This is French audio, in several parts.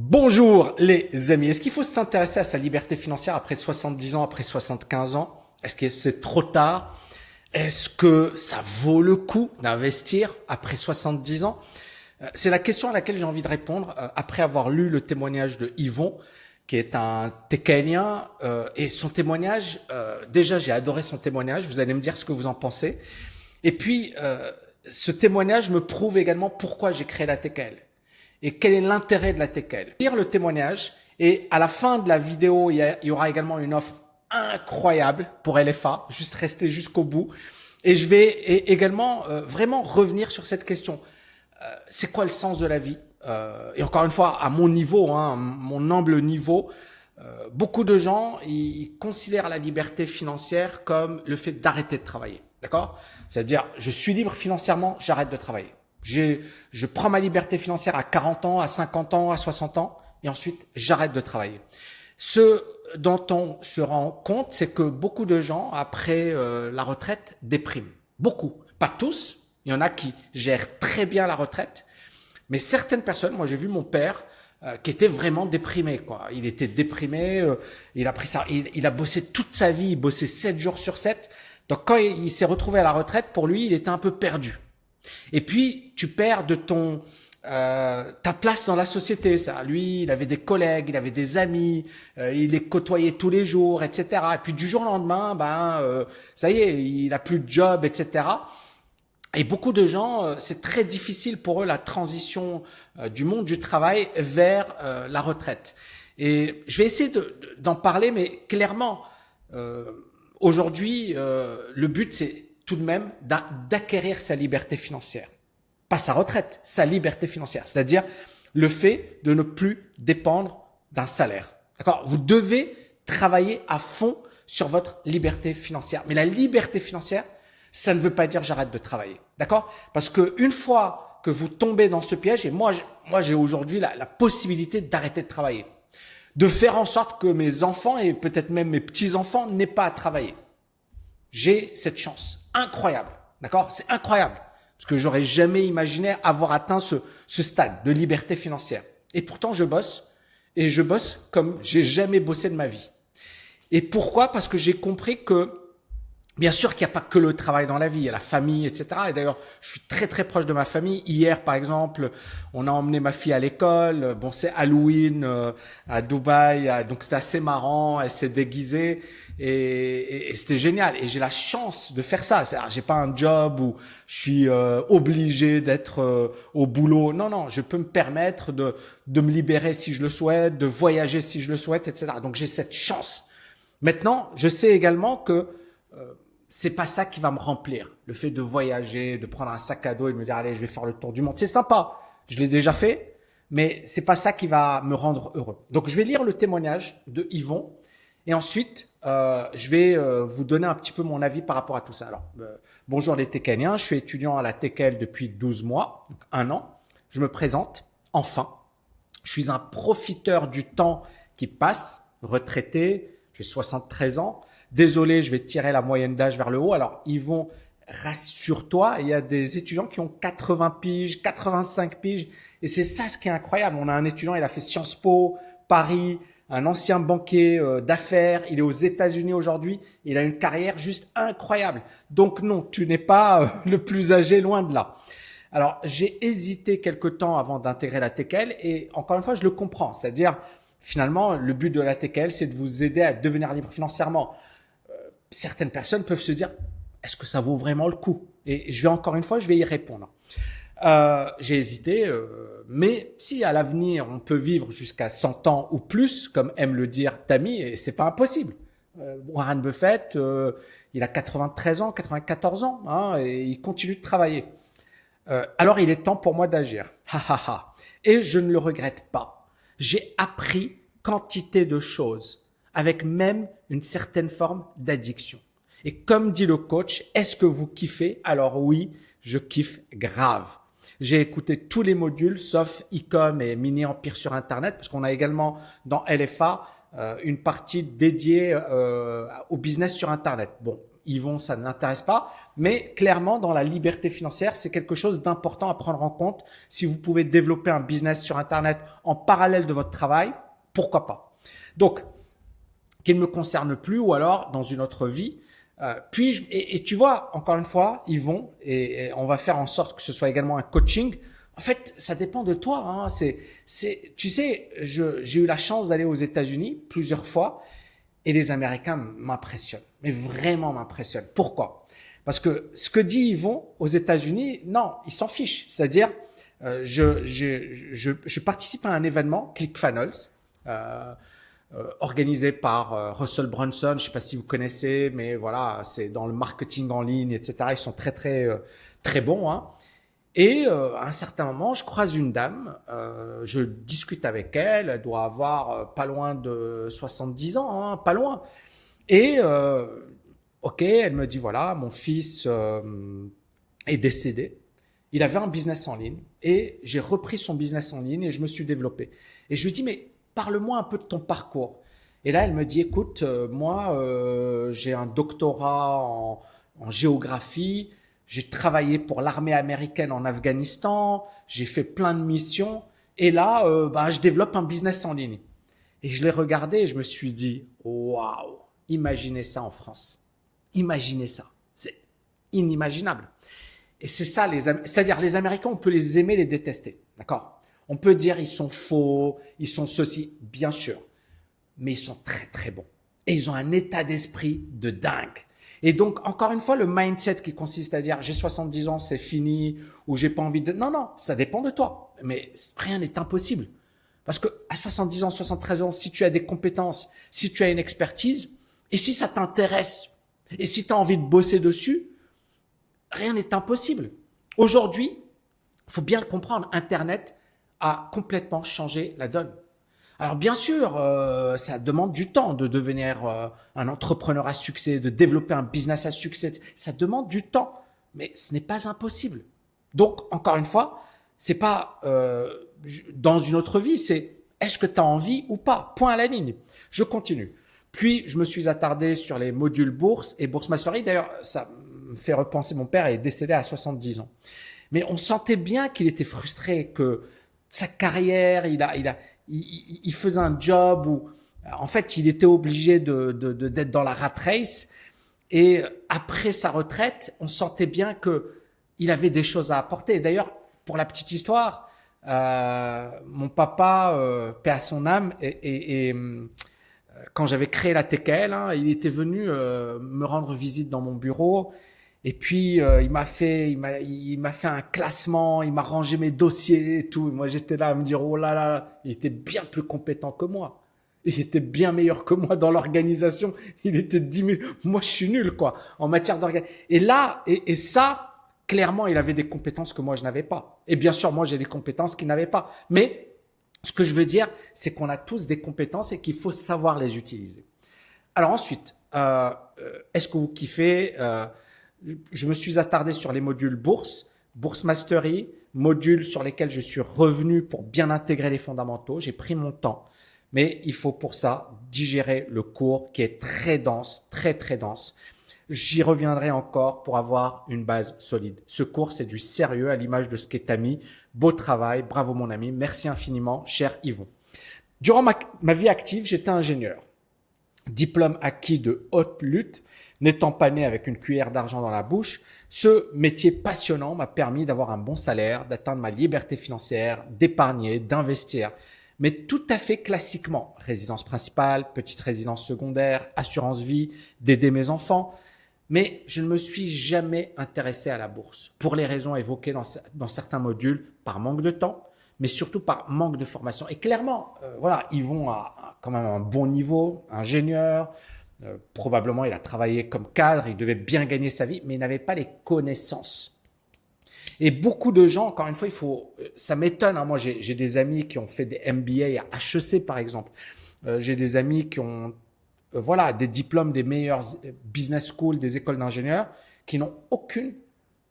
Bonjour les amis, est-ce qu'il faut s'intéresser à sa liberté financière après 70 ans, après 75 ans? Est-ce que c'est trop tard? Est-ce que ça vaut le coup d'investir après 70 ans? C'est la question à laquelle j'ai envie de répondre après avoir lu le témoignage de Yvon, qui est un Técaïnien. Et son témoignage, déjà j'ai adoré son témoignage, vous allez me dire ce que vous en pensez. Et puis, ce témoignage me prouve également pourquoi j'ai créé la TKL et quel est l'intérêt de la TKL. Lire le témoignage et à la fin de la vidéo, il y aura également une offre incroyable pour LFA, juste rester jusqu'au bout. Et je vais également vraiment revenir sur cette question. C'est quoi le sens de la vie? Et encore une fois, à mon niveau, mon humble niveau, beaucoup de gens ils considèrent la liberté financière comme le fait d'arrêter de travailler. D'accord? C'est-à-dire, je suis libre financièrement, j'arrête de travailler. Je prends ma liberté financière à 40 ans, à 50 ans, à 60 ans, et ensuite j'arrête de travailler. Ce dont on se rend compte, c'est que beaucoup de gens, après la retraite, dépriment. Beaucoup. Pas tous. Il y en a qui gèrent très bien la retraite. Mais certaines personnes, moi j'ai vu mon père, qui était vraiment déprimé, quoi. Il était déprimé, il a pris ça, il a bossé toute sa vie, il bossait 7 jours sur 7. Donc quand il s'est retrouvé à la retraite, pour lui, il était un peu perdu. Et puis, tu perds de ta place dans la société. Ça. Lui, il avait des collègues, il avait des amis, il les côtoyait tous les jours, etc. Et puis du jour au lendemain, ça y est, il a plus de job, etc. Et beaucoup de gens, c'est très difficile pour eux la transition du monde du travail vers la retraite. Et je vais essayer d'en parler, mais clairement, aujourd'hui, le but, c'est tout de même d'acquérir sa liberté financière. Pas sa retraite, sa liberté financière. C'est-à-dire le fait de ne plus dépendre d'un salaire. D'accord? Vous devez travailler à fond sur votre liberté financière. Mais la liberté financière, ça ne veut pas dire j'arrête de travailler. D'accord? Parce que une fois que vous tombez dans ce piège, et moi j'ai aujourd'hui la possibilité d'arrêter de travailler. De faire en sorte que mes enfants et peut-être même mes petits-enfants n'aient pas à travailler. J'ai cette chance. Incroyable. D'accord? C'est incroyable. Parce que j'aurais jamais imaginé avoir atteint ce stade de liberté financière. Et pourtant, je bosse. Et je bosse comme j'ai jamais bossé de ma vie. Et pourquoi? Parce que j'ai compris que, bien sûr qu'il n'y a pas que le travail dans la vie, il y a la famille, etc. Et d'ailleurs, je suis très très proche de ma famille. Hier, par exemple, on a emmené ma fille à l'école. Bon, c'est Halloween à Dubaï, donc c'était assez marrant. Elle s'est déguisée et c'était génial. Et j'ai la chance de faire ça. C'est-à-dire, j'ai pas un job où je suis obligé d'être au boulot. Non, non, je peux me permettre de me libérer si je le souhaite, de voyager si je le souhaite, etc. Donc j'ai cette chance. Maintenant, je sais également que c'est pas ça qui va me remplir. Le fait de voyager, de prendre un sac à dos et de me dire allez, je vais faire le tour du monde. C'est sympa. Je l'ai déjà fait, mais c'est pas ça qui va me rendre heureux. Donc je vais lire le témoignage de Yvon et ensuite je vais vous donner un petit peu mon avis par rapport à tout ça. Alors bonjour les Técaïniens, je suis étudiant à la TKL depuis 12 mois, donc 1 an. Je me présente enfin. Je suis un profiteur du temps qui passe, retraité, j'ai 73 ans. Désolé, je vais tirer la moyenne d'âge vers le haut. Alors, Yvon, rassure-toi, il y a des étudiants qui ont 80 piges, 85 piges. Et c'est ça ce qui est incroyable. On a un étudiant, il a fait Sciences Po, Paris, un ancien banquier d'affaires. Il est aux États-Unis aujourd'hui. Il a une carrière juste incroyable. Donc non, tu n'es pas le plus âgé, loin de là. Alors, j'ai hésité quelque temps avant d'intégrer la TKL et encore une fois, je le comprends. C'est-à-dire, finalement, le but de la TKL, c'est de vous aider à devenir libre financièrement. Certaines personnes peuvent se dire, est-ce que ça vaut vraiment le coup? Et je vais encore une fois, je vais y répondre. J'ai hésité, mais si à l'avenir on peut vivre jusqu'à 100 ans ou plus, comme aime le dire Tammy, et c'est pas impossible. Warren Buffett, il a 93 ans, 94 ans, et il continue de travailler. Alors il est temps pour moi d'agir. Et je ne le regrette pas. J'ai appris quantité de choses avec même une certaine forme d'addiction. Et comme dit le coach, est-ce que vous kiffez? Alors oui, je kiffe grave. J'ai écouté tous les modules sauf e-com et mini empire sur Internet parce qu'on a également dans LFA une partie dédiée au business sur Internet. Bon, Yvon, ça ne l'intéresse pas. Mais clairement, dans la liberté financière, c'est quelque chose d'important à prendre en compte. Si vous pouvez développer un business sur Internet en parallèle de votre travail, pourquoi pas? Donc, qu'il ne me concerne plus ou alors dans une autre vie. Et tu vois, encore une fois, Yvon, et on va faire en sorte que ce soit également un coaching. En fait, ça dépend de toi. Hein. Tu sais, j'ai eu la chance d'aller aux États-Unis plusieurs fois et les Américains m'impressionnent, mais vraiment m'impressionnent. Pourquoi? Parce que ce que dit Yvon aux États-Unis, non, ils s'en fichent. C'est-à-dire, je participe à un événement, ClickFunnels, organisé par Russell Brunson. Je ne sais pas si vous connaissez, mais voilà, c'est dans le marketing en ligne, etc. Ils sont très bons. Hein. Et à un certain moment, je croise une dame, je discute avec elle, elle doit avoir pas loin de 70 ans, hein, pas loin. Et ok, elle me dit voilà, mon fils est décédé. Il avait un business en ligne et j'ai repris son business en ligne et je me suis développé. Et je lui dis mais parle-moi un peu de ton parcours. Et là, elle me dit écoute, moi j'ai un doctorat en géographie. J'ai travaillé pour l'armée américaine en Afghanistan, j'ai fait plein de missions et là, je développe un business en ligne. Et je l'ai regardé et je me suis dit, waouh, imaginez ça en France. Imaginez ça. C'est inimaginable. Et c'est ça, c'est-à-dire les Américains, on peut les aimer, les détester. D'accord? On peut dire ils sont faux, ils sont ceci, bien sûr. Mais ils sont très bons. Et ils ont un état d'esprit de dingue. Et donc, encore une fois, le mindset qui consiste à dire j'ai 70 ans, c'est fini, ou j'ai pas envie de... Non, ça dépend de toi. Mais rien n'est impossible. Parce que à 70 ans, 73 ans, si tu as des compétences, si tu as une expertise, et si ça t'intéresse, et si tu as envie de bosser dessus, rien n'est impossible. Aujourd'hui, il faut bien le comprendre, Internet a complètement changé la donne. Alors bien sûr, ça demande du temps de devenir un entrepreneur à succès, de développer un business à succès. Ça demande du temps, mais ce n'est pas impossible. Donc, encore une fois, c'est pas dans une autre vie, c'est est-ce que tu as envie ou pas? Point à la ligne. Je continue. Puis, je me suis attardé sur les modules bourse et bourse mastery. D'ailleurs, ça me fait repenser, mon père est décédé à 70 ans. Mais on sentait bien qu'il était frustré, que sa carrière, il faisait un job où, en fait, il était obligé d'être dans la rat race. Et après sa retraite, on sentait bien que il avait des choses à apporter. D'ailleurs, pour la petite histoire, mon papa, paix à son âme, quand j'avais créé la TKL, hein, il était venu me rendre visite dans mon bureau. Et puis il m'a fait un classement, il m'a rangé mes dossiers et tout. Et moi j'étais là à me dire oh là là, il était bien plus compétent que moi. Il était bien meilleur que moi dans l'organisation. Il était 10 000. Moi je suis nul quoi en matière d'organisation. Et là et ça clairement il avait des compétences que moi je n'avais pas. Et bien sûr moi j'ai des compétences qu'il n'avait pas. Mais ce que je veux dire c'est qu'on a tous des compétences et qu'il faut savoir les utiliser. Alors ensuite, est-ce que vous kiffez je me suis attardé sur les modules bourse, bourse mastery, modules sur lesquels je suis revenu pour bien intégrer les fondamentaux. J'ai pris mon temps, mais il faut pour ça digérer le cours qui est très dense, très dense. J'y reviendrai encore pour avoir une base solide. Ce cours, c'est du sérieux à l'image de ce qu'est Tammy. Beau travail, bravo mon ami, merci infiniment, cher Yvon. Durant ma vie active, j'étais ingénieur. Diplôme acquis de haute lutte, n'étant pas né avec une cuillère d'argent dans la bouche, ce métier passionnant m'a permis d'avoir un bon salaire, d'atteindre ma liberté financière, d'épargner, d'investir. Mais tout à fait classiquement, résidence principale, petite résidence secondaire, assurance vie, d'aider mes enfants. Mais je ne me suis jamais intéressé à la bourse pour les raisons évoquées dans certains modules, par manque de temps, mais surtout par manque de formation. Et clairement, voilà, ils vont à quand même un bon niveau, ingénieur, probablement il a travaillé comme cadre, il devait bien gagner sa vie, mais il n'avait pas les connaissances. Et beaucoup de gens, encore une fois, ça m'étonne, hein, moi j'ai des amis qui ont fait des MBA à HEC par exemple, j'ai des amis qui ont des diplômes des meilleures business schools, des écoles d'ingénieurs, qui n'ont aucune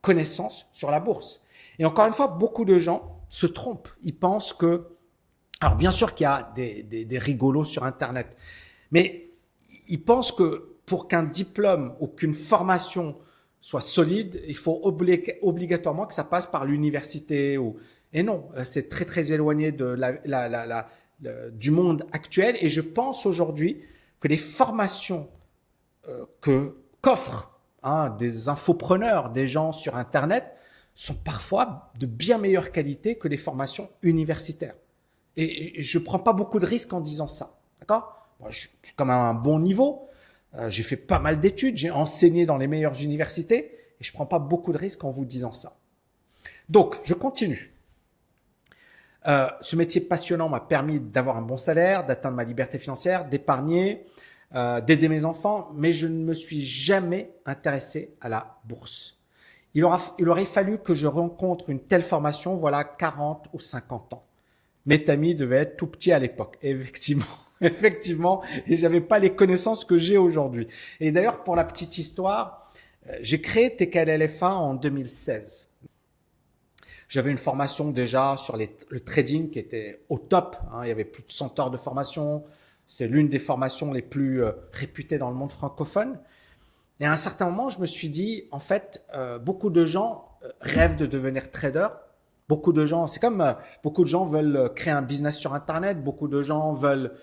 connaissance sur la bourse. Et encore une fois, beaucoup de gens se trompent. Ils pensent que... Alors bien sûr qu'il y a des rigolos sur Internet, mais ils pensent que pour qu'un diplôme ou qu'une formation soit solide, il faut obligatoirement que ça passe par l'université et non, c'est très très éloigné de du monde actuel. Et je pense aujourd'hui que les formations qu'offrent des infopreneurs, des gens sur Internet, sont parfois de bien meilleure qualité que les formations universitaires. Et je prends pas beaucoup de risques en disant ça, d'accord? Moi, je suis quand même à un bon niveau. J'ai fait pas mal d'études, j'ai enseigné dans les meilleures universités et je prends pas beaucoup de risques en vous disant ça. Donc, je continue. Ce métier passionnant m'a permis d'avoir un bon salaire, d'atteindre ma liberté financière, d'épargner, d'aider mes enfants, mais je ne me suis jamais intéressé à la bourse. Il aurait fallu que je rencontre une telle formation, voilà 40 ou 50 ans. Mes amis devaient être tout petits à l'époque. Effectivement, effectivement, et j'avais pas les connaissances que j'ai aujourd'hui. Et d'ailleurs, pour la petite histoire, j'ai créé TKLFA en 2016. J'avais une formation déjà sur le trading qui était au top. Il y avait plus de 100 heures de formation. C'est l'une des formations les plus réputées dans le monde francophone. Et à un certain moment, je me suis dit, en fait, beaucoup de gens rêvent de devenir trader. Beaucoup de gens, c'est comme beaucoup de gens veulent créer un business sur Internet. Beaucoup de gens veulent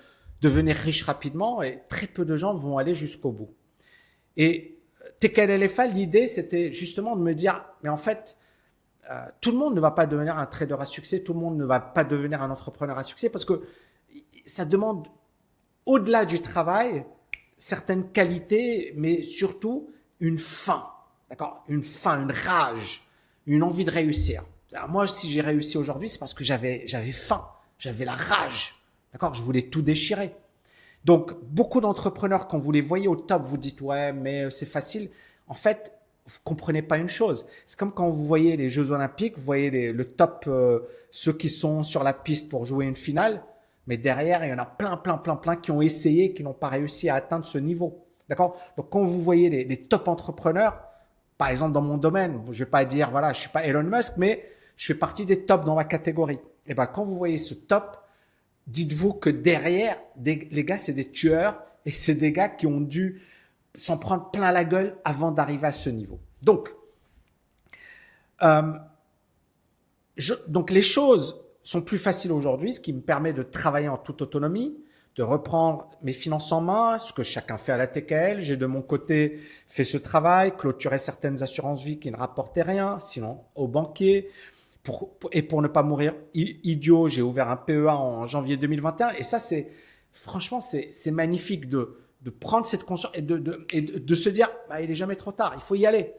devenir riches rapidement et très peu de gens vont aller jusqu'au bout. Et TKLFA, l'idée, c'était justement de me dire, mais en fait, tout le monde ne va pas devenir un trader à succès. Tout le monde ne va pas devenir un entrepreneur à succès parce que ça demande, au-delà du travail, certaines qualités, mais surtout une faim, d'accord? Une faim, une rage, une envie de réussir. Alors moi, si j'ai réussi aujourd'hui, c'est parce que j'avais faim, j'avais la rage, d'accord? Je voulais tout déchirer. Donc, beaucoup d'entrepreneurs, quand vous les voyez au top, vous dites ouais, mais c'est facile. En fait, vous comprenez pas une chose. C'est comme quand vous voyez les Jeux Olympiques, vous voyez le top, ceux qui sont sur la piste pour jouer une finale. Mais derrière, il y en a plein qui ont essayé, qui n'ont pas réussi à atteindre ce niveau. D'accord? Donc, quand vous voyez les top entrepreneurs, par exemple dans mon domaine, je vais pas dire, voilà, je suis pas Elon Musk, mais je fais partie des tops dans ma catégorie. Et ben, quand vous voyez ce top, dites-vous que derrière, les gars, c'est des tueurs et c'est des gars qui ont dû s'en prendre plein la gueule avant d'arriver à ce niveau. Donc, donc les choses sont plus faciles aujourd'hui, ce qui me permet de travailler en toute autonomie, de reprendre mes finances en main, ce que chacun fait à la TKL. J'ai de mon côté fait ce travail, clôturé certaines assurances vie qui ne rapportaient rien, sinon au banquier. Et pour ne pas mourir idiot, j'ai ouvert un PEA en janvier 2021. Et ça, franchement, c'est magnifique de prendre cette conscience et de se dire, bah, il est jamais trop tard, il faut y aller.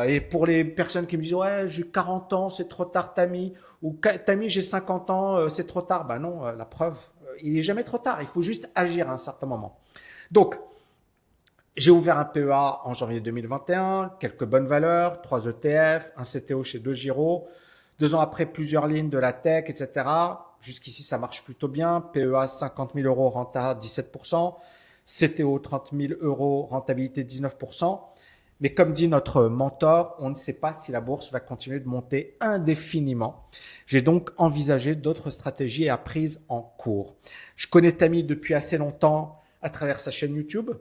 Et pour les personnes qui me disent, ouais, j'ai 40 ans, c'est trop tard, Tammy, ou Tammy, j'ai 50 ans, c'est trop tard. Bah non, la preuve, il est jamais trop tard. Il faut juste agir à un certain moment. Donc, j'ai ouvert un PEA en janvier 2021, quelques bonnes valeurs, 3 ETF, un CTO chez DeGiro. 2 ans après, plusieurs lignes de la tech, etc. Jusqu'ici, ça marche plutôt bien. PEA 50 000 euros, renta 17%. CTO 30 000 euros, rentabilité 19%. Mais comme dit notre mentor, on ne sait pas si la bourse va continuer de monter indéfiniment. J'ai donc envisagé d'autres stratégies à prise en cours. Je connais Tammy depuis assez longtemps à travers sa chaîne YouTube.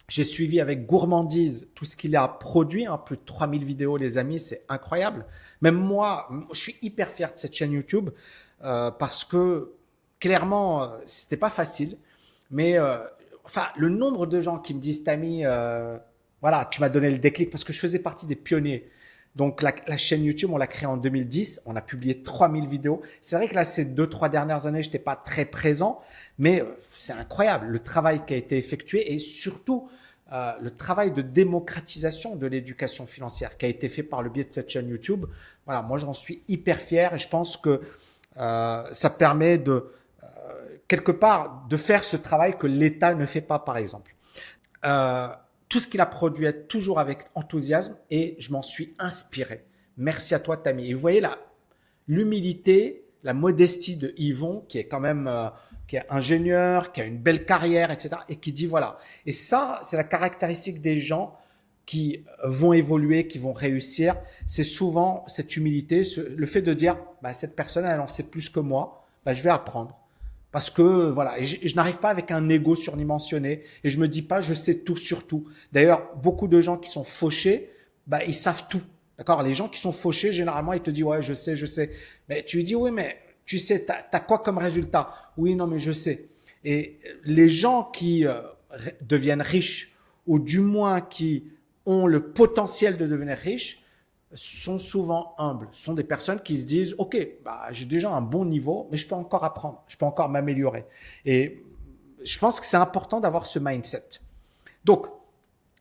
J'ai suivi avec gourmandise tout ce qu'il a produit, plus de 3000 vidéos, les amis, c'est incroyable. Même moi, je suis hyper fier de cette chaîne YouTube parce que clairement, c'était pas facile. Mais enfin, le nombre de gens qui me disent, Tammy, voilà, tu m'as donné le déclic parce que je faisais partie des pionniers. Donc la chaîne YouTube, on l'a créée en 2010, on a publié 3000 vidéos. C'est vrai que là, ces 2-3 dernières années, je n'étais pas très présent, mais c'est incroyable le travail qui a été effectué et surtout le travail de démocratisation de l'éducation financière qui a été fait par le biais de cette chaîne YouTube. Voilà, moi j'en suis hyper fier et je pense que ça permet de quelque part de faire ce travail que l'État ne fait pas, par exemple. Tout ce qu'il a produit est toujours avec enthousiasme et je m'en suis inspiré. Merci à toi, Tammy. Et vous voyez là, l'humilité, la modestie de Yvon, qui est quand même qui est ingénieur, qui a une belle carrière, etc. et qui dit voilà. Et ça, c'est la caractéristique des gens qui vont évoluer, qui vont réussir. C'est souvent cette humilité, le fait de dire bah, cette personne, elle en sait plus que moi, bah, je vais apprendre. Parce que voilà, et je n'arrive pas avec un ego surdimensionné et je me dis pas je sais tout sur tout. D'ailleurs, beaucoup de gens qui sont fauchés, bah ils savent tout. D'accord? Les gens qui sont fauchés, généralement, ils te disent ouais, je sais, je sais. Mais tu lui dis oui, mais tu sais, t'as quoi comme résultat? Oui, non, mais je sais. Et les gens qui deviennent riches ou du moins qui ont le potentiel de devenir riches sont souvent humbles, sont des personnes qui se disent ok, bah, j'ai déjà un bon niveau, mais je peux encore apprendre, je peux encore m'améliorer. Et je pense que c'est important d'avoir ce mindset. Donc,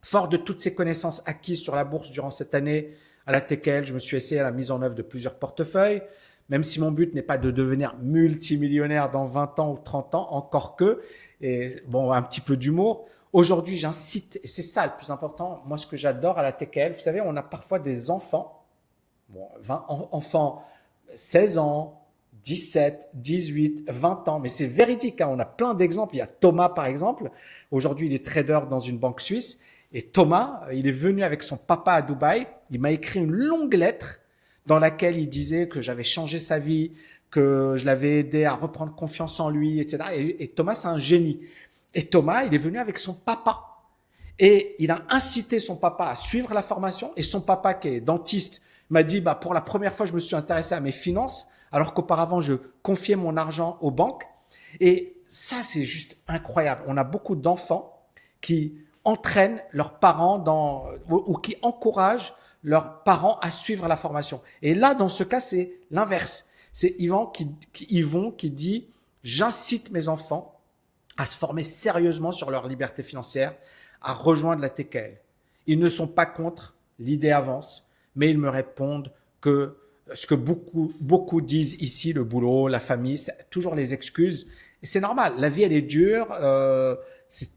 fort de toutes ces connaissances acquises sur la bourse durant cette année à la TKL, je me suis essayé à la mise en œuvre de plusieurs portefeuilles, même si mon but n'est pas de devenir multimillionnaire dans 20 ans ou 30 ans, encore que, et bon, un petit peu d'humour. Aujourd'hui, j'incite, et c'est ça le plus important, moi ce que j'adore à la TKL, vous savez, on a parfois des enfants, bon, enfants 16 ans, 17, 18, 20 ans, mais c'est véridique, hein, on a plein d'exemples. Il y a Thomas par exemple, aujourd'hui il est trader dans une banque suisse, et Thomas, il est venu avec son papa à Dubaï, il m'a écrit une longue lettre dans laquelle il disait que j'avais changé sa vie, que je l'avais aidé à reprendre confiance en lui, etc. Et Thomas, c'est un génie. Et Thomas, il est venu avec son papa. Et il a incité son papa à suivre la formation. Et son papa, qui est dentiste, m'a dit, bah, pour la première fois, je me suis intéressé à mes finances, alors qu'auparavant, je confiais mon argent aux banques. Et ça, c'est juste incroyable. On a beaucoup d'enfants qui entraînent leurs parents ou qui encouragent leurs parents à suivre la formation. Et là, dans ce cas, c'est l'inverse. C'est Yvon qui dit, j'incite mes enfants à se former sérieusement sur leur liberté financière, à rejoindre la TKL. Ils ne sont pas contre, l'idée avance, mais ils me répondent que ce que beaucoup disent ici, le boulot, la famille, c'est toujours les excuses. Et c'est normal, la vie elle est dure, c'est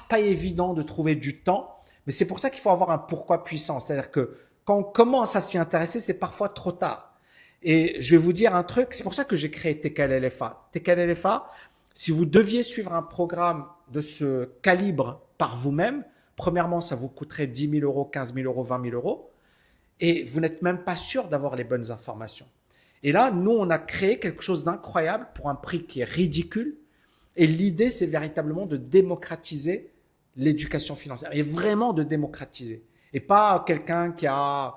pas évident de trouver du temps, mais c'est pour ça qu'il faut avoir un pourquoi puissant. C'est-à-dire que quand on commence à s'y intéresser, c'est parfois trop tard. Et je vais vous dire un truc, c'est pour ça que j'ai créé TKL LFA. TKL LFA, si vous deviez suivre un programme de ce calibre par vous-même, premièrement, ça vous coûterait 10 000 euros, 15 000 euros, 20 000 euros, et vous n'êtes même pas sûr d'avoir les bonnes informations. Et là, nous, on a créé quelque chose d'incroyable pour un prix qui est ridicule. Et l'idée, c'est véritablement de démocratiser l'éducation financière, et vraiment de démocratiser. Et pas quelqu'un qui a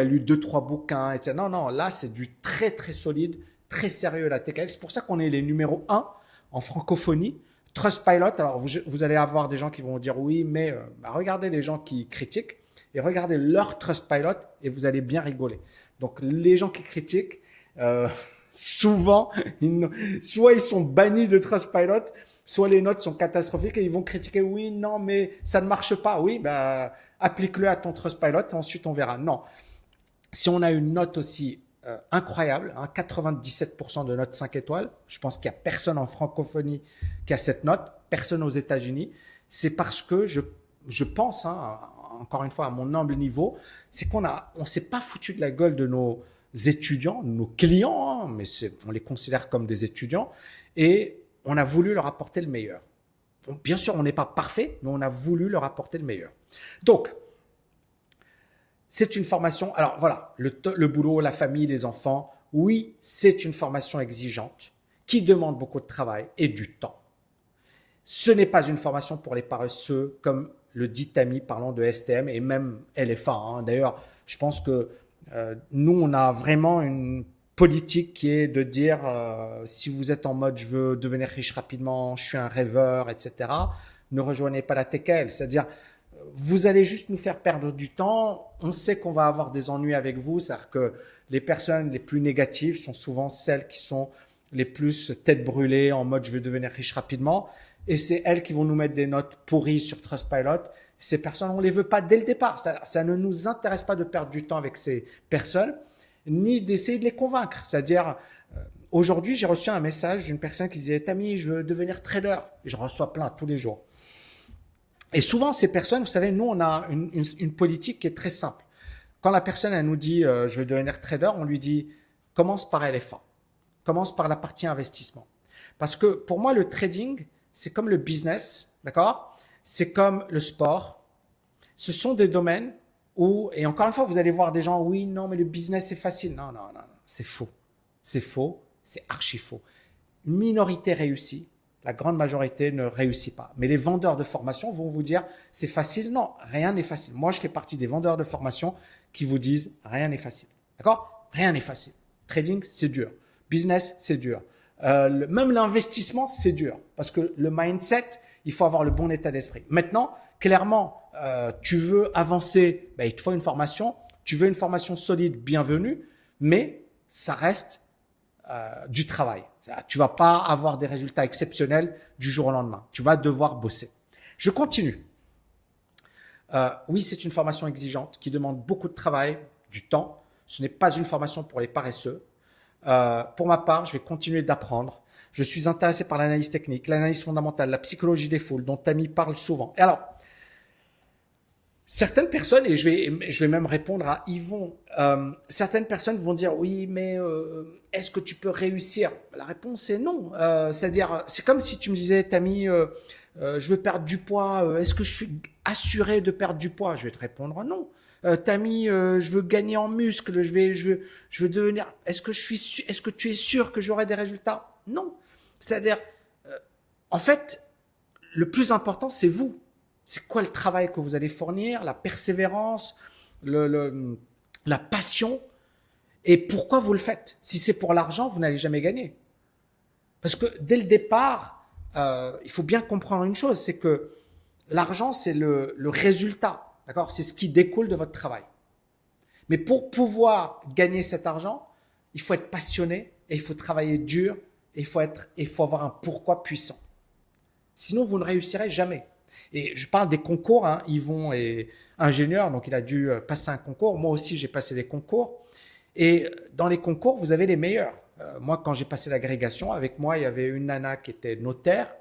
lu deux, trois bouquins, etc. Non, non, là, c'est du très, très solide, très sérieux, la TKL. C'est pour ça qu'on est les numéros 1 en francophonie. Trustpilot, alors vous allez avoir des gens qui vont dire oui, mais regardez les gens qui critiquent et regardez leur Trustpilot et vous allez bien rigoler. Donc, les gens qui critiquent, souvent, soit ils sont bannis de Trustpilot, soit les notes sont catastrophiques et ils vont critiquer, oui, non, mais ça ne marche pas. Oui, bah, applique-le à ton Trustpilot et ensuite on verra. Non. Si on a une note aussi incroyable, hein, 97% de notes 5 étoiles, je pense qu'il n'y a personne en francophonie qui a cette note, personne aux États-Unis, c'est parce que je pense, hein, encore une fois à mon humble niveau, c'est on s'est pas foutu de la gueule de nos étudiants, de nos clients, hein, mais on les considère comme des étudiants, et on a voulu leur apporter le meilleur. Donc, bien sûr, on n'est pas parfait, mais on a voulu leur apporter le meilleur. Donc, c'est une formation, alors voilà, le boulot, la famille, les enfants, oui, c'est une formation exigeante qui demande beaucoup de travail et du temps. Ce n'est pas une formation pour les paresseux, comme le dit Tammy parlant de STM et même LFA. Hein. D'ailleurs, je pense que nous, on a vraiment une politique qui est de dire si vous êtes en mode je veux devenir riche rapidement, je suis un rêveur, etc., ne rejoignez pas la TKL. C'est-à-dire, vous allez juste nous faire perdre du temps. On sait qu'on va avoir des ennuis avec vous. C'est-à-dire que les personnes les plus négatives sont souvent celles qui sont les plus tête brûlée en mode je veux devenir riche rapidement. Et c'est elles qui vont nous mettre des notes pourries sur Trustpilot. Ces personnes, on ne les veut pas dès le départ. Ça ne nous intéresse pas de perdre du temps avec ces personnes, ni d'essayer de les convaincre. C'est-à-dire, aujourd'hui, j'ai reçu un message d'une personne qui disait « Tammy, je veux devenir trader ». Et je reçois plein tous les jours. Et souvent, ces personnes, vous savez, nous, on a une politique qui est très simple. Quand la personne, elle nous dit je veux devenir trader », on lui dit « commence par LFA, commence par la partie investissement ». Parce que pour moi, le trading, c'est comme le business, d'accord? C'est comme le sport. Ce sont des domaines où, et encore une fois, vous allez voir des gens, oui, non, mais le business, c'est facile. Non, non, non, non, c'est faux. C'est faux, c'est archi faux. Une minorité réussit, la grande majorité ne réussit pas. Mais les vendeurs de formation vont vous dire c'est facile. Non, rien n'est facile. Moi, je fais partie des vendeurs de formation qui vous disent rien n'est facile. D'accord? Rien n'est facile. Trading, c'est dur. Business, c'est dur. Même l'investissement, c'est dur. Parce que le mindset, il faut avoir le bon état d'esprit. Maintenant, clairement, tu veux avancer, ben, il te faut une formation. Tu veux une formation solide, bienvenue, mais ça reste du travail. Tu vas pas avoir des résultats exceptionnels du jour au lendemain. Tu vas devoir bosser. Je continue. Oui, c'est une formation exigeante qui demande beaucoup de travail, du temps. Ce n'est pas une formation pour les paresseux. Pour ma part, je vais continuer d'apprendre. Je suis intéressé par l'analyse technique, l'analyse fondamentale, la psychologie des foules, dont Tammy parle souvent. Et alors, certaines personnes, et je vais même répondre à Yvon, certaines personnes vont dire oui, mais est-ce que tu peux réussir? La réponse est non. C'est-à-dire, c'est comme si tu me disais, Tammy, je veux perdre du poids. Est-ce que je suis assuré de perdre du poids? Je vais te répondre non. Tammy, je veux gagner en muscle. Je veux devenir. Est-ce que tu es sûr que j'aurai des résultats? Non. C'est-à-dire, en fait, le plus important, c'est vous. C'est quoi le travail que vous allez fournir, la persévérance, la passion, et pourquoi vous le faites. Si c'est pour l'argent, vous n'allez jamais gagner. Parce que dès le départ, il faut bien comprendre une chose, c'est que l'argent, c'est le résultat, d'accord? C'est ce qui découle de votre travail. Mais pour pouvoir gagner cet argent, il faut être passionné et il faut travailler dur et il faut avoir un pourquoi puissant. Sinon, vous ne réussirez jamais. Et je parle des concours, hein. Yvon est ingénieur, donc il a dû passer un concours. Moi aussi, j'ai passé des concours. Et dans les concours, vous avez les meilleurs. Moi, quand j'ai passé l'agrégation, avec moi, il y avait une nana qui était notaire,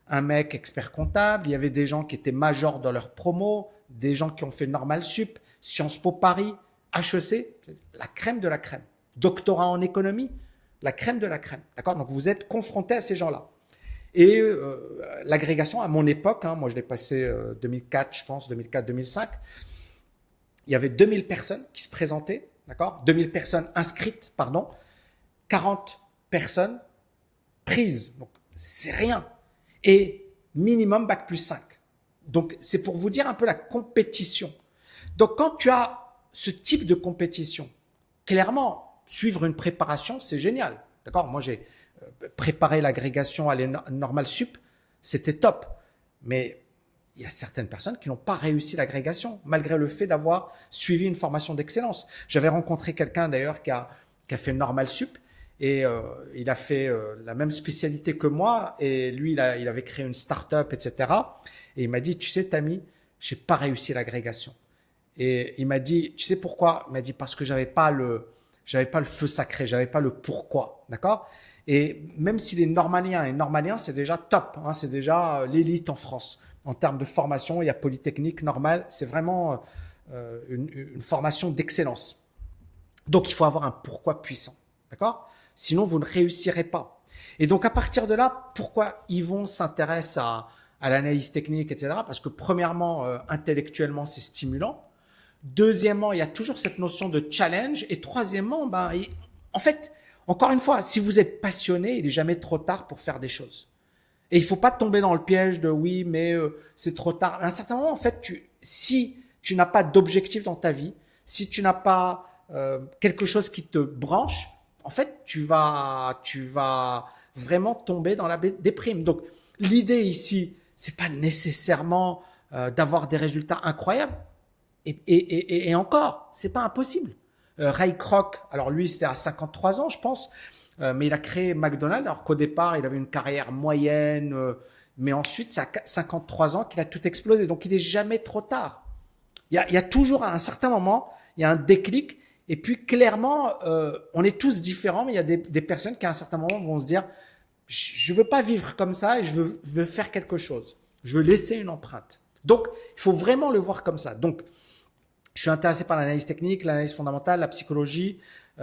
un mec expert comptable, il y avait des gens qui étaient majors dans leur promo, des gens qui ont fait Normal Sup, Sciences Po Paris, HEC, la crème de la crème. Doctorat en économie, la crème de la crème. D'accord? Donc, vous êtes confronté à ces gens-là. Et l'agrégation, à mon époque, hein, moi je l'ai passé 2004, je pense, 2004-2005, il y avait 2000 personnes qui se présentaient, d'accord? 2000 personnes inscrites, pardon, 40 personnes prises. Donc, c'est rien. Et minimum bac plus 5. Donc, c'est pour vous dire un peu la compétition. Donc, quand tu as ce type de compétition, clairement, suivre une préparation, c'est génial. D'accord? Moi, j'ai préparer l'agrégation à Normal Sup, c'était top. Mais il y a certaines personnes qui n'ont pas réussi l'agrégation, malgré le fait d'avoir suivi une formation d'excellence. J'avais rencontré quelqu'un d'ailleurs qui a fait Normal Sup et il a fait la même spécialité que moi et lui, il avait créé une start-up, etc. Et il m'a dit, tu sais, Tammy, j'ai pas réussi l'agrégation. Et il m'a dit, tu sais pourquoi? Il m'a dit, parce que j'avais pas le feu sacré, j'avais pas le pourquoi, d'accord? Et même si les normaliens et normaliens, c'est déjà top, hein, c'est déjà l'élite en France. En termes de formation, il y a Polytechnique, Normal, c'est vraiment une formation d'excellence. Donc, il faut avoir un pourquoi puissant, d'accord? Sinon, vous ne réussirez pas. Et donc, à partir de là, pourquoi Yvon s'intéresse à l'analyse technique, etc. Parce que premièrement, intellectuellement, c'est stimulant. Deuxièmement, il y a toujours cette notion de challenge. Et troisièmement, en fait, encore une fois, si vous êtes passionné, il n'est jamais trop tard pour faire des choses. Et il ne faut pas tomber dans le piège de oui, mais c'est trop tard. À un certain moment, en fait, si tu n'as pas d'objectif dans ta vie, si tu n'as pas quelque chose qui te branche, en fait, tu vas vraiment tomber dans la déprime. Donc, l'idée ici, c'est pas nécessairement d'avoir des résultats incroyables. Et encore, c'est pas impossible. Ray Kroc, alors lui, c'était à 53 ans, je pense, mais il a créé McDonald's, alors qu'au départ, il avait une carrière moyenne, mais ensuite, c'est à 53 ans qu'il a tout explosé. Donc, il est jamais trop tard. Il y a toujours, à un certain moment, il y a un déclic. Et puis, clairement, on est tous différents, mais il y a des personnes qui, à un certain moment, vont se dire, je veux pas vivre comme ça et je veux faire quelque chose. Je veux laisser une empreinte. Donc, il faut vraiment le voir comme ça. Donc, je suis intéressé par l'analyse technique, l'analyse fondamentale, la psychologie,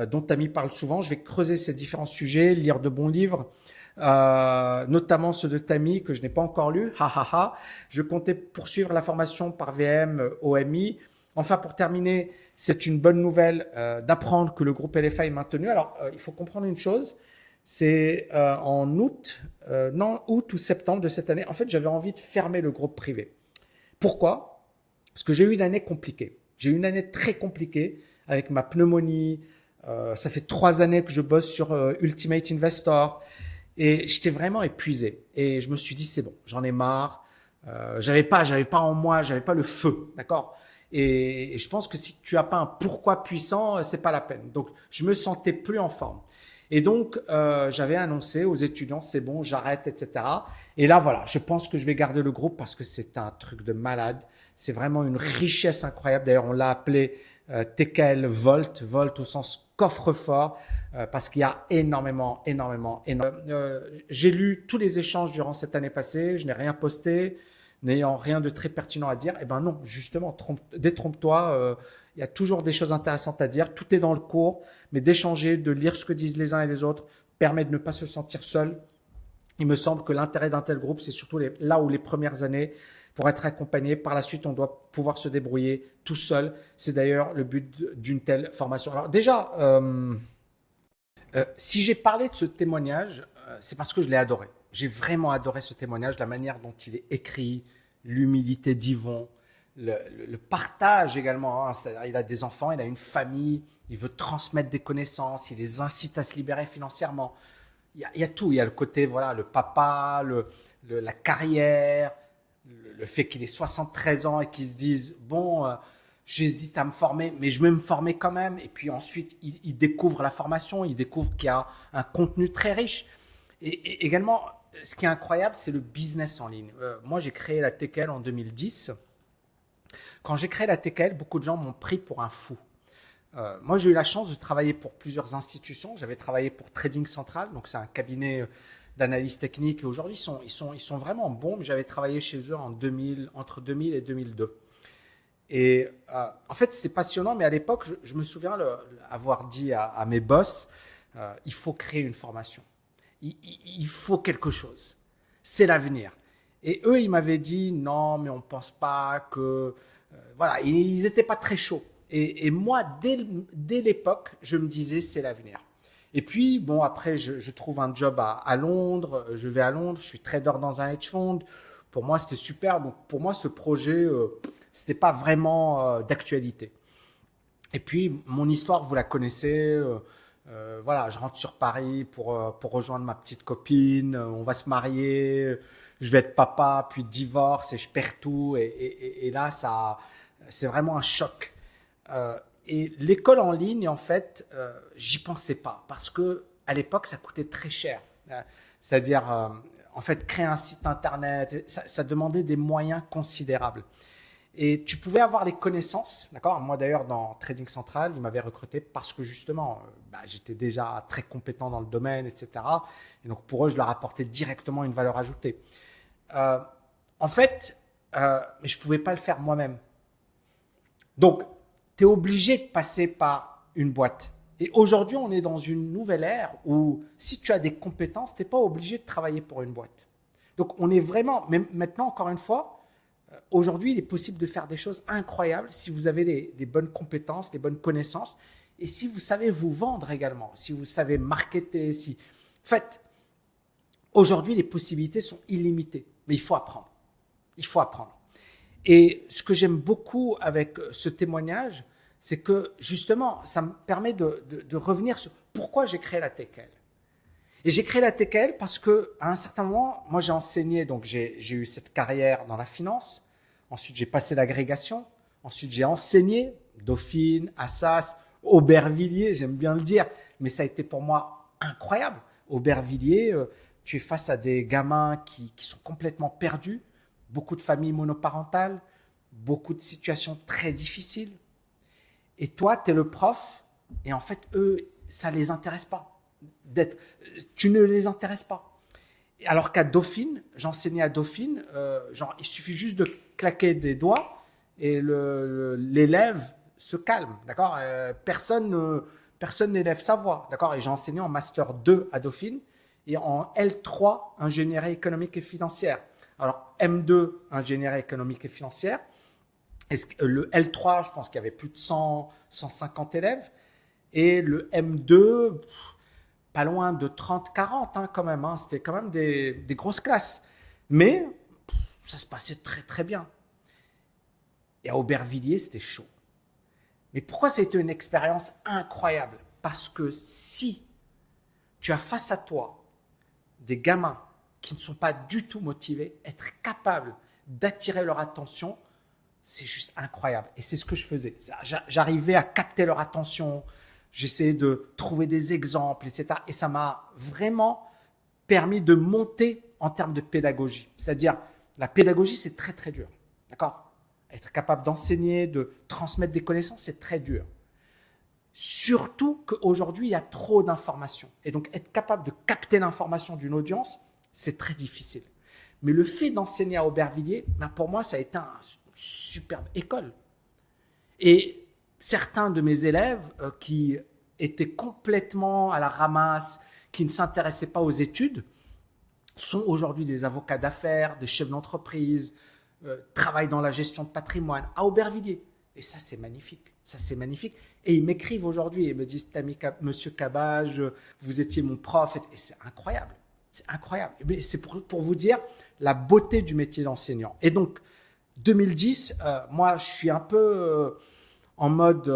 dont Tammy parle souvent. Je vais creuser ces différents sujets, lire de bons livres, notamment ceux de Tammy que je n'ai pas encore lu. Je comptais poursuivre la formation par VM OMI. Enfin, pour terminer, c'est une bonne nouvelle d'apprendre que le groupe LFA est maintenu. Alors, il faut comprendre une chose, C'est en août, non, août ou septembre de cette année. En fait, j'avais envie de fermer le groupe privé. Pourquoi? Parce que j'ai eu une année compliquée. J'ai eu une année très compliquée avec ma pneumonie. Ça fait 3 années que je bosse sur Ultimate Investor et j'étais vraiment épuisé. Et je me suis dit, c'est bon, j'en ai marre. J'avais pas en moi, j'avais pas le feu, d'accord. Et je pense que si tu as pas un pourquoi puissant, c'est pas la peine. Donc, je me sentais plus en forme. Et donc, j'avais annoncé aux étudiants, c'est bon, j'arrête, etc. Et là, voilà, je pense que je vais garder le groupe parce que c'est un truc de malade. C'est vraiment une richesse incroyable. D'ailleurs, on l'a appelé TKL Volt, Volt au sens coffre-fort, parce qu'il y a énormément. J'ai lu tous les échanges durant cette année passée, je n'ai rien posté, n'ayant rien de très pertinent à dire. Eh ben non, justement, détrompe-toi. Il y a toujours des choses intéressantes à dire. Tout est dans le cours, mais d'échanger, de lire ce que disent les uns et les autres permet de ne pas se sentir seul. Il me semble que l'intérêt d'un tel groupe, c'est surtout là où les premières années, pour être accompagné. Par la suite, on doit pouvoir se débrouiller tout seul. C'est d'ailleurs le but d'une telle formation. Alors déjà, si j'ai parlé de ce témoignage, c'est parce que je l'ai adoré. J'ai vraiment adoré ce témoignage, la manière dont il est écrit, l'humilité d'Yvon, le partage également. Hein. Il a des enfants, il a une famille, il veut transmettre des connaissances, il les incite à se libérer financièrement. Il y a tout. Il y a le côté, voilà, le papa, la carrière, le fait qu'il ait 73 ans et qu'il se dise, bon, j'hésite à me former, mais je vais me former quand même. Et puis ensuite, il découvre la formation, il découvre qu'il y a un contenu très riche. Et également, ce qui est incroyable, c'est le business en ligne. Moi, j'ai créé la TKL en 2010. Quand j'ai créé la TKL, beaucoup de gens m'ont pris pour un fou. Moi, j'ai eu la chance de travailler pour plusieurs institutions. J'avais travaillé pour Trading Central, donc c'est un cabinet d'analyse technique. Et aujourd'hui, ils sont vraiment bons, mais j'avais travaillé chez eux entre 2000 et 2002. Et en fait, c'est passionnant, mais à l'époque, je me souviens avoir dit à mes boss, il faut créer une formation. Il faut quelque chose. C'est l'avenir. Et eux, ils m'avaient dit, non, mais on ne pense pas que... voilà, ils n'étaient pas très chauds. Et moi, dès l'époque, je me disais, c'est l'avenir. Et puis, bon, après, je trouve un job à Londres. Je vais à Londres, je suis trader dans un hedge fund. Pour moi, c'était super. Donc, pour moi, ce projet, c'était pas vraiment d'actualité. Et puis, mon histoire, vous la connaissez. Voilà, je rentre sur Paris pour rejoindre ma petite copine. On va se marier. Je vais être papa, puis divorce et je perds tout. Et là, c'est vraiment un choc. Et l'école en ligne, en fait, j'y pensais pas parce que à l'époque, ça coûtait très cher. C'est-à-dire, en fait, créer un site internet, ça demandait des moyens considérables. Et tu pouvais avoir les connaissances, d'accord. Moi d'ailleurs dans Trading Central, ils m'avaient recruté parce que justement, j'étais déjà très compétent dans le domaine, etc. Et donc pour eux, je leur apportais directement une valeur ajoutée. Euh, En fait, mais je pouvais pas le faire moi-même. Donc, tu es obligé de passer par une boîte. Et aujourd'hui, on est dans une nouvelle ère où si tu as des compétences, tu n'es pas obligé de travailler pour une boîte. Donc, on est vraiment, mais maintenant, encore une fois, aujourd'hui, il est possible de faire des choses incroyables si vous avez les bonnes compétences, les bonnes connaissances et si vous savez vous vendre également, si vous savez marketer. En fait, aujourd'hui, les possibilités sont illimitées, mais il faut apprendre. Il faut apprendre. Et ce que j'aime beaucoup avec ce témoignage, c'est que justement, ça me permet de revenir sur pourquoi j'ai créé la TKL. Et j'ai créé la TKL parce que à un certain moment, moi j'ai enseigné, donc j'ai eu cette carrière dans la finance. Ensuite, j'ai passé l'agrégation. Ensuite, j'ai enseigné Dauphine, Assas, Aubervilliers, j'aime bien le dire, mais ça a été pour moi incroyable. Aubervilliers, tu es face à des gamins qui sont complètement perdus, beaucoup de familles monoparentales, beaucoup de situations très difficiles. Et toi, tu es le prof, et en fait, eux, ça ne les intéresse pas. Tu ne les intéresses pas. Alors qu'à Dauphine, j'enseignais à Dauphine, genre, il suffit juste de claquer des doigts et l'élève se calme, d'accord. Personne n'élève sa voix, d'accord. Et j'ai enseigné en Master 2 à Dauphine et en L3, ingénierie économique et financière. Alors, M2, ingénierie économique et financière. Et le L3, je pense qu'il y avait plus de 150 élèves. Et le M2, pas loin de 30-40 quand même. C'était quand même des grosses classes. Mais ça se passait très très bien. Et à Aubervilliers, c'était chaud. Mais pourquoi ça a été une expérience incroyable? Parce que si tu as face à toi des gamins qui ne sont pas du tout motivés, être capable d'attirer leur attention, c'est juste incroyable. Et c'est ce que je faisais. J'arrivais à capter leur attention, j'essayais de trouver des exemples, etc. Et ça m'a vraiment permis de monter en termes de pédagogie. C'est-à-dire, la pédagogie, c'est très, très dur. D'accord? Être capable d'enseigner, de transmettre des connaissances, c'est très dur. Surtout qu'aujourd'hui, il y a trop d'informations. Et donc, être capable de capter l'information d'une audience, c'est très difficile. Mais le fait d'enseigner à Aubervilliers, pour moi, ça a été une superbe école. Et certains de mes élèves qui étaient complètement à la ramasse, qui ne s'intéressaient pas aux études, sont aujourd'hui des avocats d'affaires, des chefs d'entreprise, travaillent dans la gestion de patrimoine à Aubervilliers. Et ça, c'est magnifique. Ça, c'est magnifique. Et ils m'écrivent aujourd'hui et me disent, Monsieur Cabage, vous étiez mon prof. Et c'est incroyable. C'est incroyable. Mais c'est pour vous dire la beauté du métier d'enseignant. Et donc, 2010, moi, je suis un peu en mode,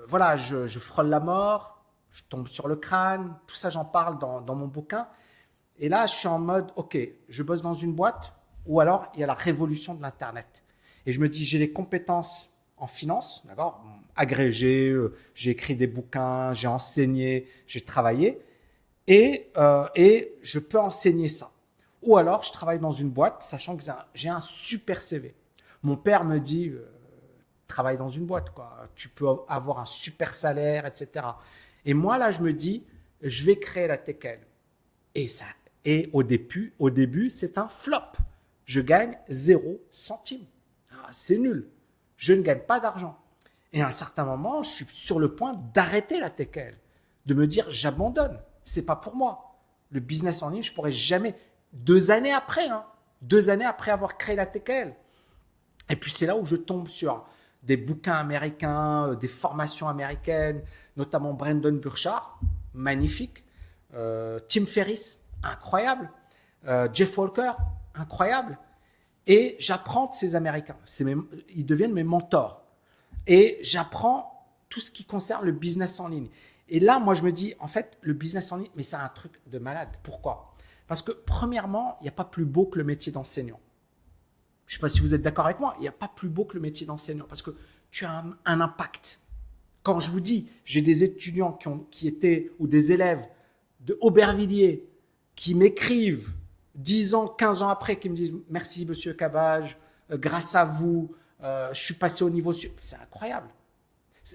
voilà, je frôle la mort, je tombe sur le crâne. Tout ça, j'en parle dans mon bouquin. Et là, je suis en mode, OK, je bosse dans une boîte ou alors il y a la révolution de l'Internet. Et je me dis, j'ai les compétences en finance, d'accord, agrégé, j'ai écrit des bouquins, j'ai enseigné, j'ai travaillé et je peux enseigner ça. Ou alors, je travaille dans une boîte, sachant que j'ai un super CV. Mon père me dit, travaille dans une boîte, quoi. Tu peux avoir un super salaire, etc. Et moi, là, je me dis, je vais créer la TKL. Et au début, c'est un flop. Je gagne 0 centime. C'est nul. Je ne gagne pas d'argent. Et à un certain moment, je suis sur le point d'arrêter la TKL, de me dire j'abandonne. C'est pas pour moi. Le business en ligne, je pourrais jamais. 2 années après, 2 années après avoir créé la TKL. Et puis c'est là où je tombe sur des bouquins américains, des formations américaines, notamment Brendon Burchard, magnifique. Tim Ferriss, incroyable. Jeff Walker, incroyable. Et j'apprends de ces Américains. Ils deviennent mes mentors. Et j'apprends tout ce qui concerne le business en ligne. Et là, moi, je me dis, en fait, le business en ligne, mais c'est un truc de malade. Pourquoi? Parce que, premièrement, il n'y a pas plus beau que le métier d'enseignant. Je ne sais pas si vous êtes d'accord avec moi, il n'y a pas plus beau que le métier d'enseignant parce que tu as un impact. Quand je vous dis, j'ai des étudiants qui étaient, ou des élèves de Aubervilliers qui m'écrivent 10 ans, 15 ans après, qui me disent « Merci, monsieur Cabage, grâce à vous, je suis passé au niveau… » C'est incroyable.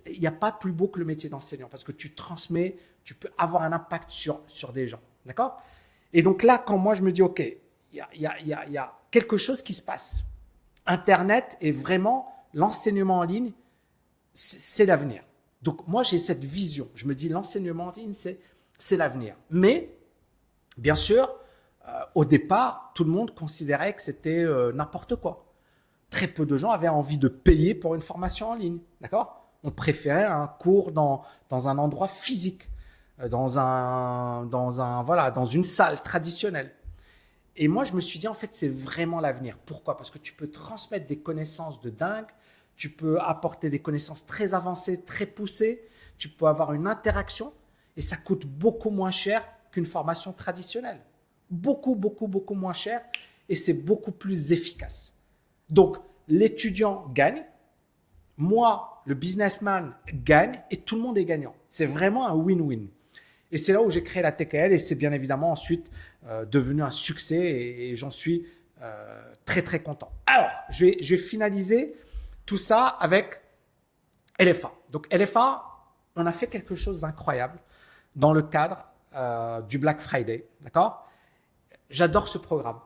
Il n'y a pas plus beau que le métier d'enseignant parce que tu transmets, tu peux avoir un impact sur des gens. D'accord? Et donc là, quand moi, je me dis « Ok, il y a quelque chose qui se passe. Internet est vraiment l'enseignement en ligne, c'est l'avenir. » Donc moi, j'ai cette vision. Je me dis l'enseignement en ligne, c'est l'avenir. Mais, bien sûr, au départ, tout le monde considérait que c'était n'importe quoi. Très peu de gens avaient envie de payer pour une formation en ligne. D'accord? On préférait un cours dans un endroit physique, dans une salle traditionnelle. Et moi, je me suis dit, en fait, c'est vraiment l'avenir. Pourquoi? Parce que tu peux transmettre des connaissances de dingue, tu peux apporter des connaissances très avancées, très poussées, tu peux avoir une interaction et ça coûte beaucoup moins cher qu'une formation traditionnelle. Beaucoup, beaucoup, beaucoup moins cher et c'est beaucoup plus efficace. Donc, l'étudiant gagne, moi, le businessman gagne et tout le monde est gagnant. C'est vraiment un win-win. Et c'est là où j'ai créé la TKL et c'est bien évidemment ensuite devenu un succès et j'en suis très très content. Alors, je vais finaliser tout ça avec LFA. Donc LFA, on a fait quelque chose d'incroyable dans le cadre du Black Friday. D'accord? J'adore ce programme.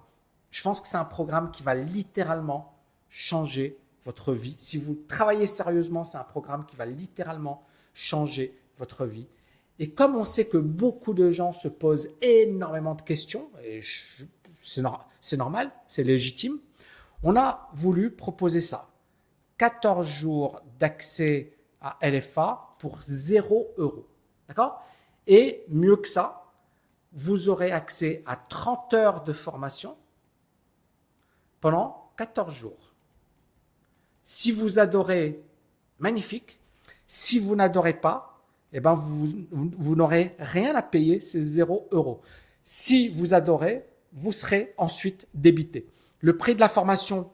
Je pense que c'est un programme qui va littéralement changer votre vie. Si vous travaillez sérieusement, c'est un programme qui va littéralement changer votre vie. Et comme on sait que beaucoup de gens se posent énormément de questions, et c'est normal, c'est légitime, on a voulu proposer ça. 14 jours d'accès à LFA pour 0 €. D'accord? Et mieux que ça, vous aurez accès à 30 heures de formation pendant 14 jours. Si vous adorez, magnifique. Si vous n'adorez pas, eh ben vous n'aurez rien à payer, c'est 0 €. Si vous adorez, vous serez ensuite débité. Le prix de la formation,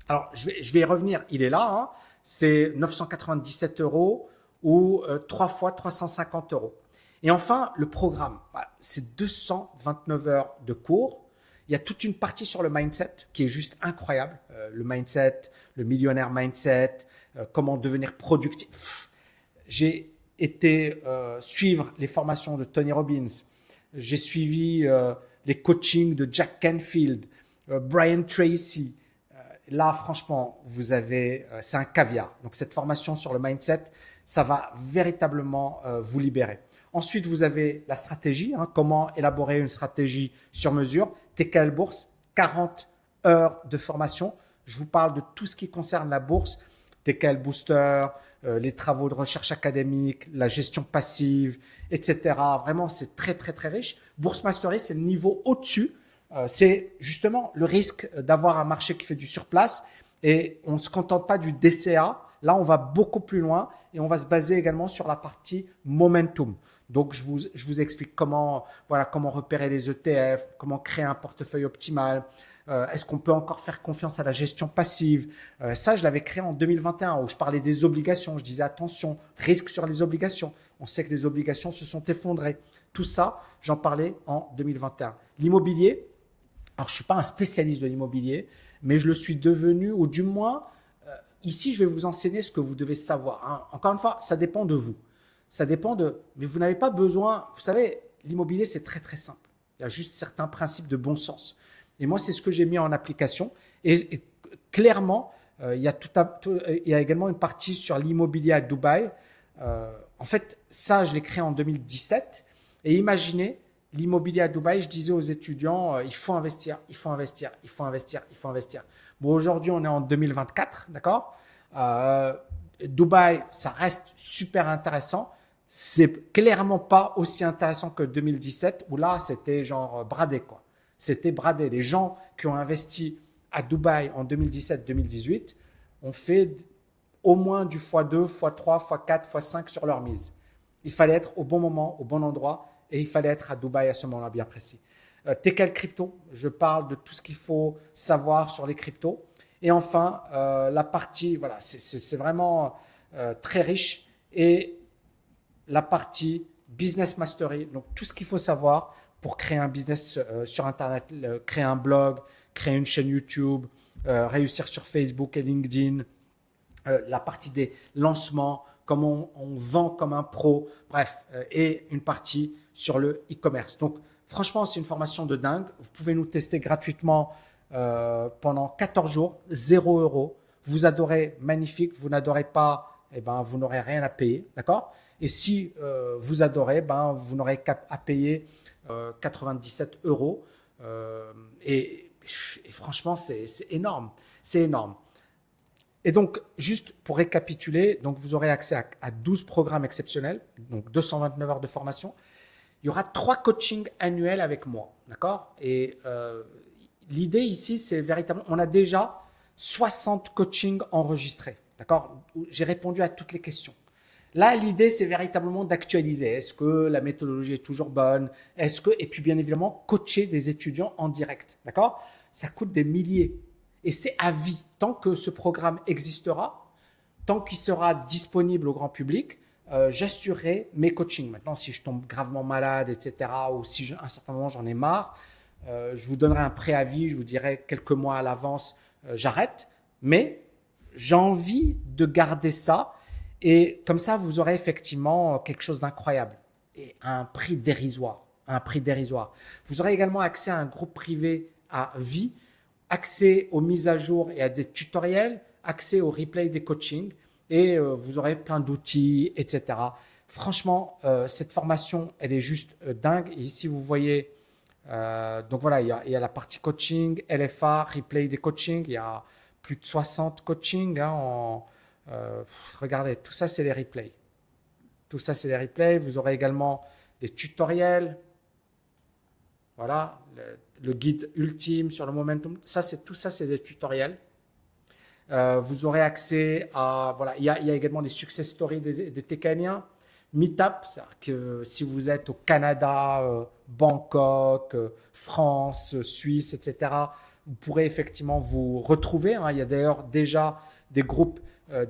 alors je vais y revenir, il est là, hein, c'est 997 € ou 3 fois 350 €. Et enfin, le programme, c'est 229 heures de cours. Il y a toute une partie sur le mindset qui est juste incroyable. Le mindset, le millionnaire mindset, comment devenir productif. J'ai été suivre les formations de Tony Robbins. J'ai suivi les coachings de Jack Canfield, Brian Tracy. Là, franchement, vous avez, c'est un caviar. Donc, cette formation sur le mindset, ça va véritablement vous libérer. Ensuite, vous avez la stratégie, hein, comment élaborer une stratégie sur mesure. TKL Bourse, 40 heures de formation. Je vous parle de tout ce qui concerne la bourse, TKL Booster, les travaux de recherche académique, la gestion passive, etc. Vraiment, c'est très, très, très riche. Bourse Mastery, c'est le niveau au-dessus. C'est justement le risque d'avoir un marché qui fait du surplace et on ne se contente pas du DCA. Là, on va beaucoup plus loin et on va se baser également sur la partie momentum. Donc, je vous explique comment repérer les ETF, comment créer un portefeuille optimal. Est-ce qu'on peut encore faire confiance à la gestion passive? Ça, je l'avais créé en 2021 où je parlais des obligations. Je disais attention, risque sur les obligations. On sait que les obligations se sont effondrées. Tout ça, j'en parlais en 2021. L'immobilier, alors je ne suis pas un spécialiste de l'immobilier, mais je le suis devenu, ou du moins, ici, je vais vous enseigner ce que vous devez savoir. Hein. Encore une fois, ça dépend de vous. Ça dépend de… Mais vous n'avez pas besoin… Vous savez, l'immobilier, c'est très, très simple. Il y a juste certains principes de bon sens. Et moi, c'est ce que j'ai mis en application. Et clairement, il y a également une partie sur l'immobilier à Dubaï. En fait, ça, je l'ai créé en 2017. Et imaginez, l'immobilier à Dubaï, je disais aux étudiants, il faut investir, il faut investir, il faut investir, il faut investir. Bon, aujourd'hui, on est en 2024, d'accord Dubaï, ça reste super intéressant. C'est clairement pas aussi intéressant que 2017 où là, c'était genre bradé, quoi. C'était bradé. Les gens qui ont investi à Dubaï en 2017-2018 ont fait au moins du x2, x3, x4, x5 sur leur mise. Il fallait être au bon moment, au bon endroit et il fallait être à Dubaï à ce moment-là bien précis. TKL Crypto, je parle de tout ce qu'il faut savoir sur les cryptos. Et enfin, la partie, voilà, c'est vraiment très riche. Et la partie Business Mastery, donc tout ce qu'il faut savoir pour créer un business sur Internet, créer un blog, créer une chaîne YouTube, réussir sur Facebook et LinkedIn, la partie des lancements, comment on vend comme un pro, bref, et une partie sur le e-commerce. Donc, franchement, c'est une formation de dingue. Vous pouvez nous tester gratuitement pendant 14 jours, 0 €. Vous adorez, magnifique. Vous n'adorez pas, eh ben, vous n'aurez rien à payer, d'accord? Et si vous adorez, ben, vous n'aurez qu'à payer 97 €. Et franchement, c'est énorme. C'est énorme. Et donc, juste pour récapituler, donc vous aurez accès à 12 programmes exceptionnels, donc 229 heures de formation. Il y aura 3 coachings annuels avec moi, d'accord? Et l'idée ici, c'est véritablement, on a déjà 60 coachings enregistrés, d'accord? J'ai répondu à toutes les questions. Là, l'idée, c'est véritablement d'actualiser. Est-ce que la méthodologie est toujours bonne? Et puis, bien évidemment, coacher des étudiants en direct, d'accord? Ça coûte des milliers. Et c'est à vie. Tant que ce programme existera, tant qu'il sera disponible au grand public, j'assurerai mes coachings. Maintenant, si je tombe gravement malade, etc., ou si à un certain moment j'en ai marre, je vous donnerai un préavis, je vous dirai quelques mois à l'avance, j'arrête. Mais j'ai envie de garder ça et comme ça, vous aurez effectivement quelque chose d'incroyable et à un prix dérisoire. Un prix dérisoire. Vous aurez également accès à un groupe privé à vie, accès aux mises à jour et à des tutoriels, accès au replay des coachings et vous aurez plein d'outils, etc. Franchement, cette formation, elle est juste dingue. Et ici, vous voyez, donc voilà, il y a la partie coaching, LFA, replay des coachings. Il y a plus de 60 coachings. Hein, regardez, tout ça, c'est les replays. Tout ça, c'est les replays. Vous aurez également des tutoriels. Voilà, le guide ultime sur le momentum. Tout ça, c'est des tutoriels. Vous aurez accès à, voilà, il y a également des success stories des Tekaniens. Meetup, c'est-à-dire que si vous êtes au Canada, Bangkok, France, Suisse, etc., vous pourrez effectivement vous retrouver. Hein. Il y a d'ailleurs déjà des groupes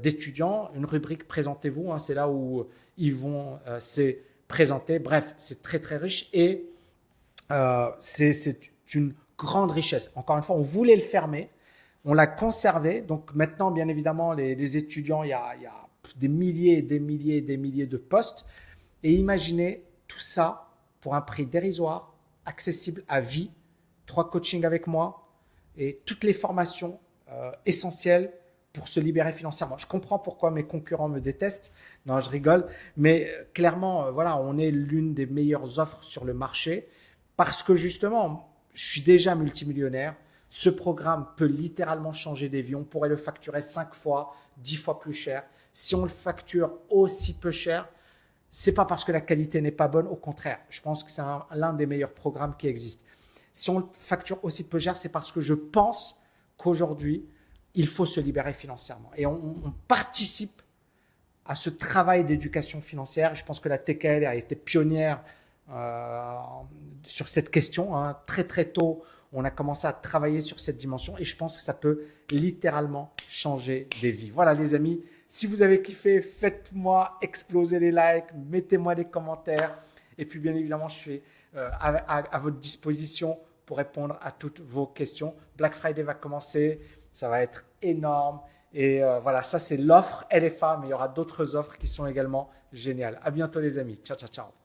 d'étudiants, une rubrique présentez-vous, hein, c'est là où ils vont se présenter. Bref, c'est très très riche et c'est une grande richesse. Encore une fois, on voulait le fermer, on l'a conservé. Donc maintenant, bien évidemment, les étudiants, il y a des milliers et des milliers et des milliers de postes. Et imaginez tout ça pour un prix dérisoire, accessible à vie, 3 coachings avec moi et toutes les formations essentielles pour se libérer financièrement. Je comprends pourquoi mes concurrents me détestent. Non, je rigole. Mais clairement, voilà, on est l'une des meilleures offres sur le marché parce que justement, je suis déjà multimillionnaire. Ce programme peut littéralement changer des vies. On pourrait le facturer 5 fois, 10 fois plus cher. Si on le facture aussi peu cher, c'est pas parce que la qualité n'est pas bonne. Au contraire, je pense que c'est l'un des meilleurs programmes qui existent. Si on le facture aussi peu cher, c'est parce que je pense qu'aujourd'hui, il faut se libérer financièrement. Et on participe à ce travail d'éducation financière. Je pense que la TKL a été pionnière sur cette question. Hein. Très très tôt, on a commencé à travailler sur cette dimension et je pense que ça peut littéralement changer des vies. Voilà les amis, si vous avez kiffé, faites-moi exploser les likes, mettez-moi des commentaires et puis bien évidemment, je suis à votre disposition pour répondre à toutes vos questions. Black Friday va commencer, ça va être énorme et voilà, ça c'est l'offre LFA, mais il y aura d'autres offres qui sont également géniales. À bientôt les amis, ciao ciao ciao.